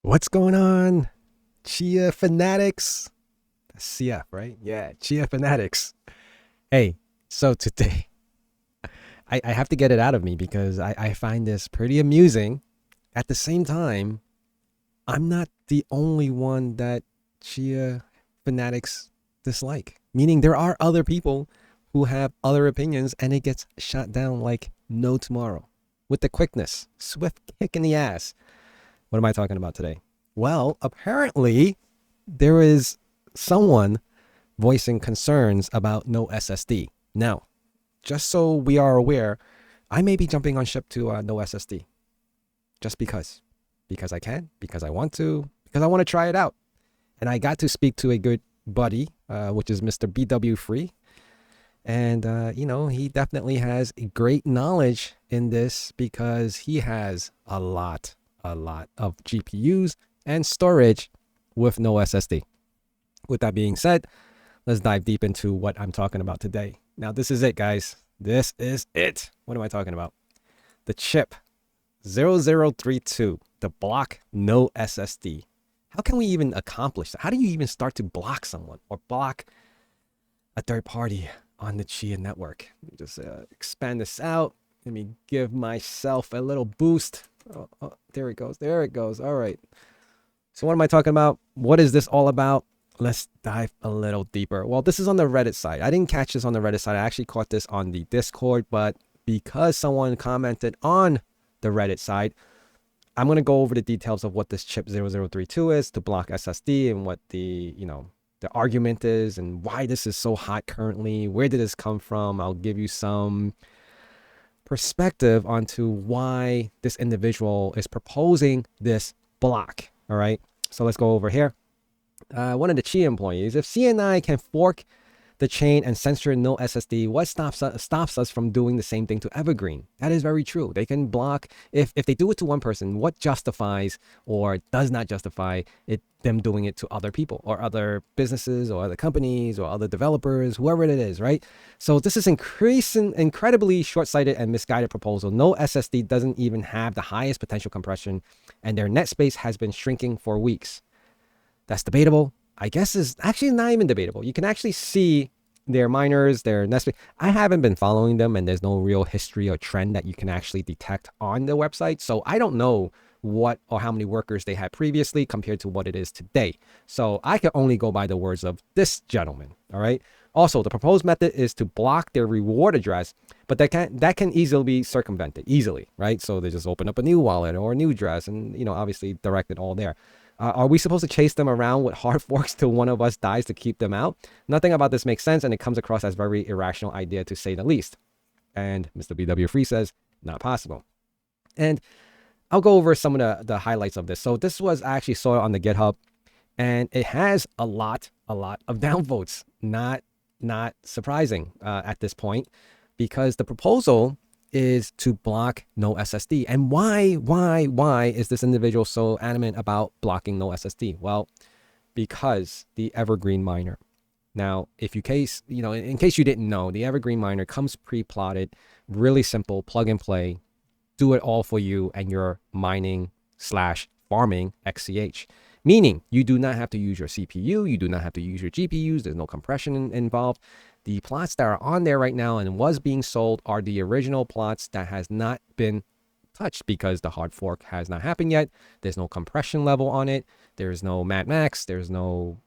What's going on, Chia fanatics? That's CF, right? Yeah, Chia fanatics. Hey, so today I have to get it out of me because I find this pretty amusing. At the same time, I'm not the only one that Chia fanatics dislike. Meaning there are other people who have other opinions and it gets shot down like no tomorrow. With the quickness, swift kick in the ass. What am I talking about today? Well, apparently there is someone voicing concerns about no SSD. Now, just so we are aware, I may be jumping on ship to no SSD just because I can, because I want to, because I want to try it out. And I got to speak to a good buddy, which is Mr. BW Free. And, he definitely has great knowledge in this because he has a lot of GPUs and storage with no SSD. With that being said, let's dive deep into what I'm talking about today. Now, this is it, guys. This is it. What am I talking about? The chip 0032, the block no SSD. How can we even accomplish that? How do you even start to block someone or block a third party on the Chia network? Let me just expand this out. Let me give myself a little boost. Oh, there it goes. There it goes. All right. So what am I talking about? What is this all about? Let's dive a little deeper. Well, this is on the Reddit side. I didn't catch this on the Reddit side. I actually caught this on the Discord, but because someone commented on the Reddit side, I'm going to go over the details of what this chip 0032 is to block SSD and what the argument is and why this is so hot currently. Where did this come from? I'll give you some perspective onto why this individual is proposing this block. All right. So let's go over here. One of the Chia employees, if CNI can fork the chain and censor no SSD, what stops us from doing the same thing to Evergreen? That is very true. They can block, if they do it to one person, what justifies or does not justify them doing it to other people or other businesses or other companies or other developers, whoever it is, right? So this is incredibly short-sighted and misguided proposal. No SSD doesn't even have the highest potential compression, and their net space has been shrinking for weeks. That's debatable. I guess is actually not even debatable. You can actually see their miners, their net space. I haven't been following them, and there's no real history or trend that you can actually detect on the website. So I don't know what or how many workers they had previously compared to what it is today. So I can only go by the words of this gentleman. All right. Also, the proposed method is to block their reward address, but that can easily be circumvented easily, right? So they just open up a new wallet or a new address, and obviously direct it all there. Are we supposed to chase them around with hard forks till one of us dies to keep them out? Nothing about this makes sense, and it comes across as very irrational idea to say the least. And Mr. BW Free says, not possible. And I'll go over some of the highlights of this. So this was I actually saw it on the GitHub, and it has a lot of downvotes. Not surprising at this point, because the proposal is to block no SSD. And why is this individual so adamant about blocking no SSD? Well, because the Evergreen miner. Now, in case you didn't know, the Evergreen miner comes pre-plotted, really simple, plug and play, do it all for you, and you're mining / farming XCH. Meaning you do not have to use your CPU, you do not have to use your GPUs, there's no compression involved. The plots that are on there right now and was being sold are the original plots that has not been touched because the hard fork has not happened yet. There's no compression level on it. There's no Mad Max. There's no,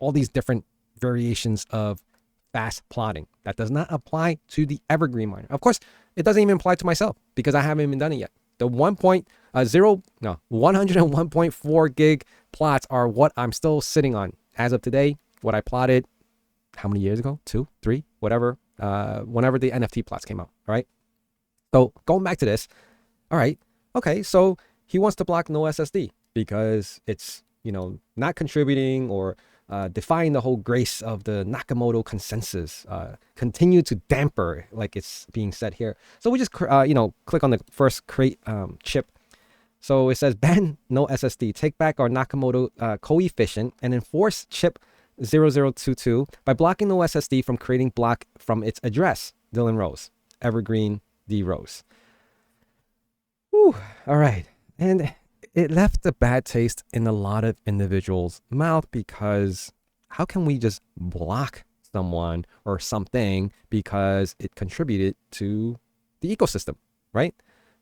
all these different variations of fast plotting. That does not apply to the Evergreen miner. Of course, it doesn't even apply to myself because I haven't even done it yet. The 101.4 gig plots are what I'm still sitting on as of today. What I plotted how many years ago? 2, 3, whatever. Whenever the NFT plots came out. All right. So going back to this. All right. Okay. So he wants to block no SSD because it's, not contributing or defying the whole grace of the Nakamoto consensus. Continue to damper, like it's being said here. So we just, click on the first create chip. So it says ban no SSD, take back our Nakamoto coefficient, and enforce chip 0022 by blocking no SSD from creating block from its address. Dylan Rose, Evergreen D Rose. Whew. All right. And it left a bad taste in a lot of individuals' mouth, because how can we just block someone or something because it contributed to the ecosystem, right?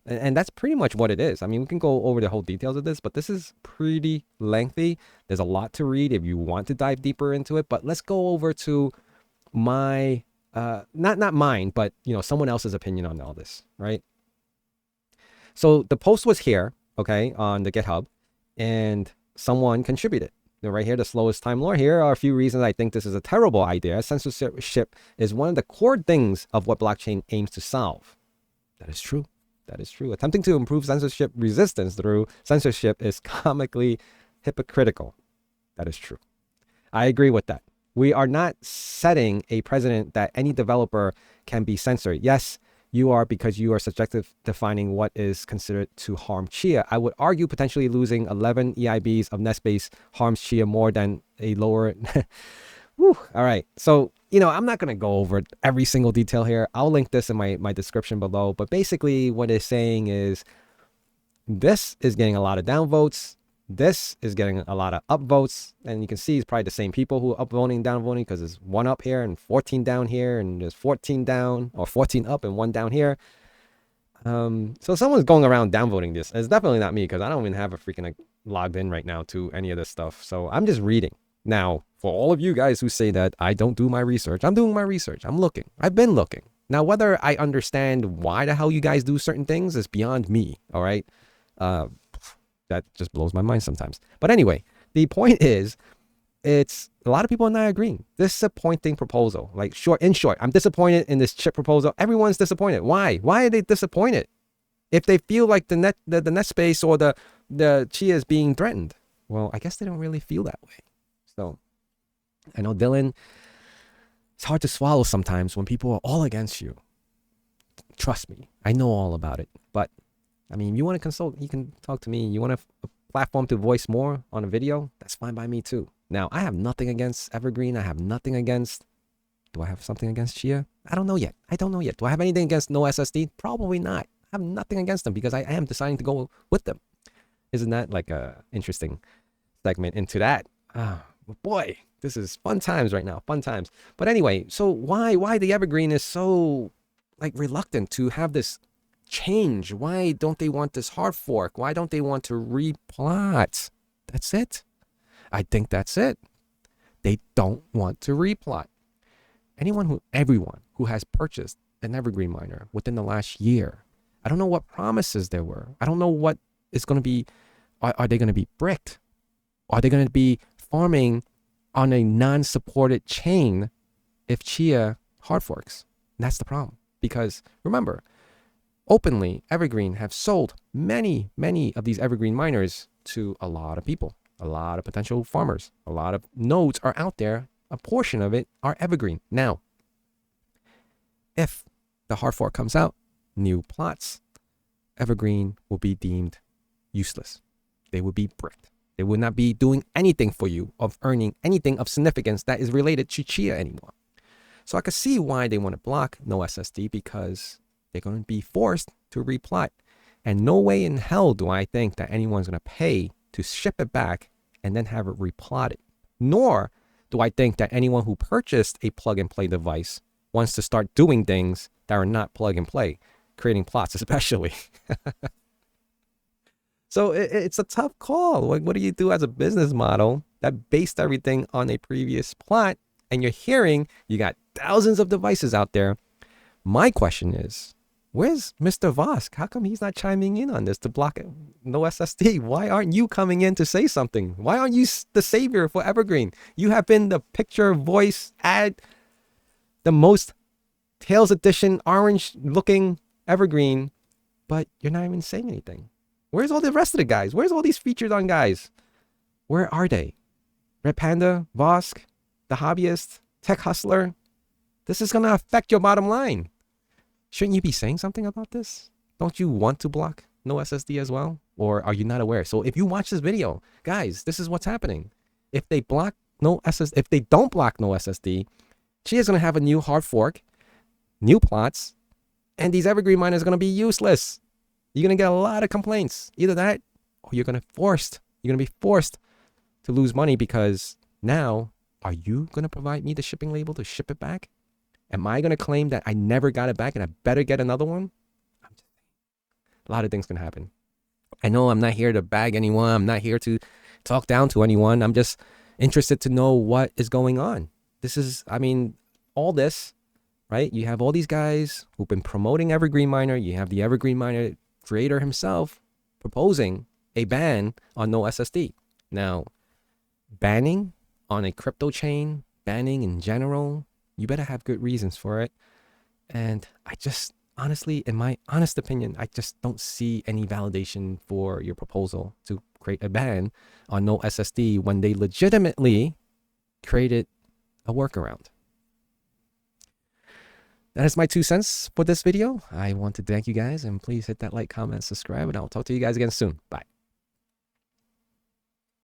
And that's pretty much what it is. I mean, we can go over the whole details of this, but this is pretty lengthy. There's a lot to read if you want to dive deeper into it. But let's go over to my, not mine, but someone else's opinion on all this, right? So the post was here, okay, on the GitHub, and someone contributed. Right here, the slowest time lore. Here are a few reasons I think this is a terrible idea. Censorship is one of the core things of what blockchain aims to solve. That is true. That is true. Attempting to improve censorship resistance through censorship is comically hypocritical. That is true. I agree with that. We are not setting a precedent that any developer can be censored. Yes, you are, because you are subjective defining what is considered to harm Chia. I would argue potentially losing 11 EIBs of Nest-base harms Chia more than a lower... Whew. All right. So, I'm not going to go over every single detail here. I'll link this in my description below. But basically what it's saying is this is getting a lot of downvotes. This is getting a lot of upvotes. And you can see it's probably the same people who are upvoting, downvoting, because there's 1 up here and 14 down here, and there's 14 down, or 14 up and 1 down here. So someone's going around downvoting this. It's definitely not me, because I don't even have a freaking logged in right now to any of this stuff. So I'm just reading. Now, for all of you guys who say that I don't do my research, I'm doing my research. I'm looking. I've been looking. Now, whether I understand why the hell you guys do certain things is beyond me, all right? That just blows my mind sometimes. But anyway, the point is, it's a lot of people are not agreeing. Disappointing proposal. Like, in short, I'm disappointed in this chip proposal. Everyone's disappointed. Why? Why are they disappointed? If they feel like the net space or the Chia is being threatened. Well, I guess they don't really feel that way. So, I know, Dylan, it's hard to swallow sometimes when people are all against you. Trust me, I know all about it. But, I mean, you want to consult, you can talk to me. You want a platform to voice more on a video? That's fine by me too. Now, I have nothing against Evergreen. I have nothing against... Do I have something against Chia? I don't know yet. Do I have anything against NoSSD? Probably not. I have nothing against them, because I am deciding to go with them. Isn't that like a interesting segment into that? Boy, this is fun times right now. Fun times. But anyway, so why the Evergreen is so reluctant to have this change? Why don't they want this hard fork? Why don't they want to replot? That's it. I think that's it. They don't want to replot. Everyone who has purchased an Evergreen miner within the last year, I don't know what promises there were. I don't know what is going to be. Are they going to be bricked? Are they going to be farming on a non-supported chain if Chia hard forks? And that's the problem. Because remember, openly, Evergreen have sold many of these Evergreen miners to a lot of people, a lot of potential farmers. A lot of nodes are out there. A portion of it are Evergreen. Now, if the hard fork comes out, new plots, Evergreen will be deemed useless. They will be bricked. They will not be doing anything for you of earning anything of significance that is related to Chia anymore. So I can see why they want to block NoSSD, because they're going to be forced to replot. And no way in hell do I think that anyone's going to pay to ship it back and then have it replotted. Nor do I think that anyone who purchased a plug-and-play device wants to start doing things that are not plug-and-play, creating plots especially. So it's a tough call. What do you do as a business model that based everything on a previous plot, and you're hearing you got thousands of devices out there? My question is, where's Mr. Vosk? How come he's not chiming in on this to block NoSSD? Why aren't you coming in to say something? Why aren't you the savior for Evergreen? You have been the picture, voice, ad, the most Tails Edition, orange looking Evergreen, but you're not even saying anything. Where's all the rest of the guys? Where's all these featured on guys? Where are they? Red Panda, Vosk, the hobbyist, tech hustler. This is going to affect your bottom line. Shouldn't you be saying something about this? Don't you want to block NoSSD as well? Or are you not aware? So if you watch this video, guys, this is what's happening. If they block if they don't block NoSSD, Chia is going to have a new hard fork, new plots, and these Evergreen miners are going to be useless. You're going to get a lot of complaints. Either that, or you're gonna be forced to lose money, because now, are you gonna provide me the shipping label to ship it back? Am I gonna claim that I never got it back and I better get another one? A lot of things can happen. I know I'm not here to bag anyone. I'm not here to talk down to anyone. I'm just interested to know what is going on. This is, I mean, all this, right? You have all these guys who've been promoting Evergreen Miner. You have the Evergreen Miner creator himself proposing a ban on NoSSD. Now, banning on a crypto chain, banning in general, you better have good reasons for it. And I just, honestly, in my honest opinion, I just don't see any validation for your proposal to create a ban on NoSSD when they legitimately created a workaround. That is my 2 cents for this video. I want to thank you guys, and please hit that like, comment, subscribe, and I'll talk to you guys again soon. Bye.